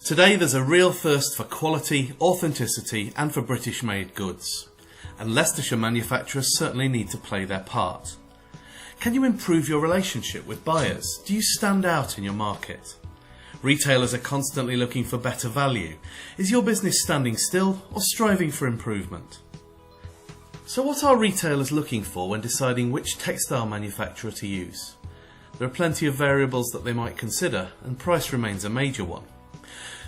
Today there's a real thirst for quality, authenticity and for British made goods. And Leicestershire manufacturers certainly need to play their part. Can you improve your relationship with buyers? Do you stand out in your market? Retailers are constantly looking for better value. Is your business standing still or striving for improvement? So what are retailers looking for when deciding which textile manufacturer to use? There are plenty of variables that they might consider, and price remains a major one.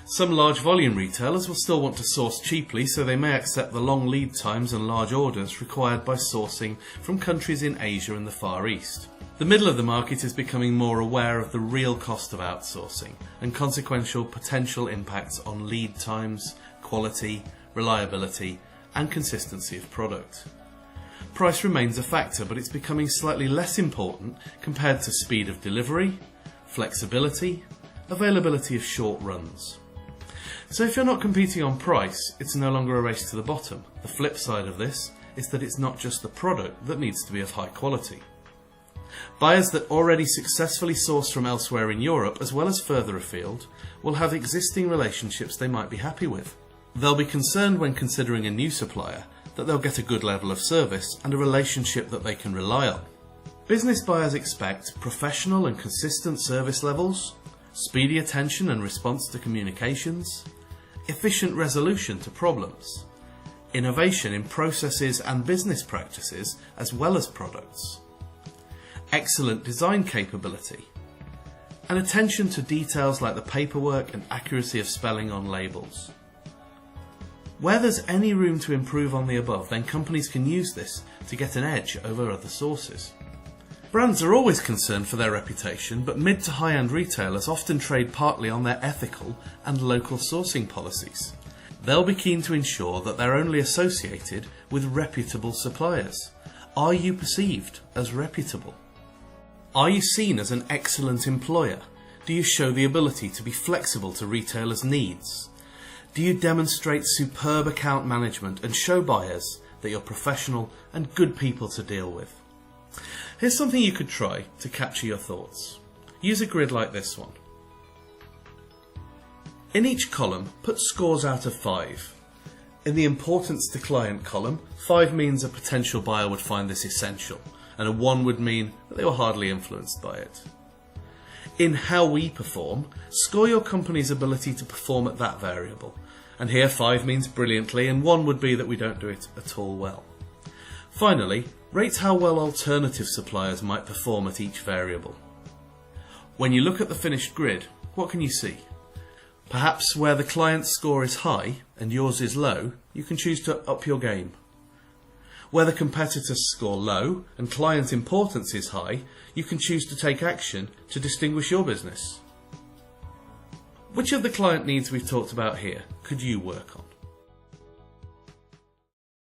Some large volume retailers will still want to source cheaply, so they may accept the long lead times and large orders required by sourcing from countries in Asia and the Far East. The middle of the market is becoming more aware of the real cost of outsourcing and consequential potential impacts on lead times, quality, reliability and consistency of product. Price remains a factor, but it's becoming slightly less important compared to speed of delivery, flexibility, availability of short runs. So if you're not competing on price, it's no longer a race to the bottom. The flip side of this is that it's not just the product that needs to be of high quality. Buyers that already successfully source from elsewhere in Europe as well as further afield will have existing relationships they might be happy with. They'll be concerned when considering a new supplier that they'll get a good level of service and a relationship that they can rely on. Business buyers expect professional and consistent service levels, speedy attention and response to communications, efficient resolution to problems, innovation in processes and business practices as well as products, excellent design capability, and attention to details like the paperwork and accuracy of spelling on labels. Where there's any room to improve on the above, then companies can use this to get an edge over other sources. Brands are always concerned for their reputation, but mid to high-end retailers often trade partly on their ethical and local sourcing policies. They'll be keen to ensure that they're only associated with reputable suppliers. Are you perceived as reputable? Are you seen as an excellent employer? Do you show the ability to be flexible to retailers' needs? Do you demonstrate superb account management and show buyers that you're professional and good people to deal with? Here's something you could try to capture your thoughts. Use a grid like this one. In each column, put scores out of 5. In the importance to client column, 5 means a potential buyer would find this essential, and a 1 would mean that they were hardly influenced by it. In how we perform, score your company's ability to perform at that variable, and here 5 means brilliantly, and 1 would be that we don't do it at all well. Finally, rate how well alternative suppliers might perform at each variable. When you look at the finished grid, what can you see? Perhaps where the client's score is high and yours is low, you can choose to up your game. Where the competitors score low and client importance is high, you can choose to take action to distinguish your business. Which of the client needs we've talked about here could you work on?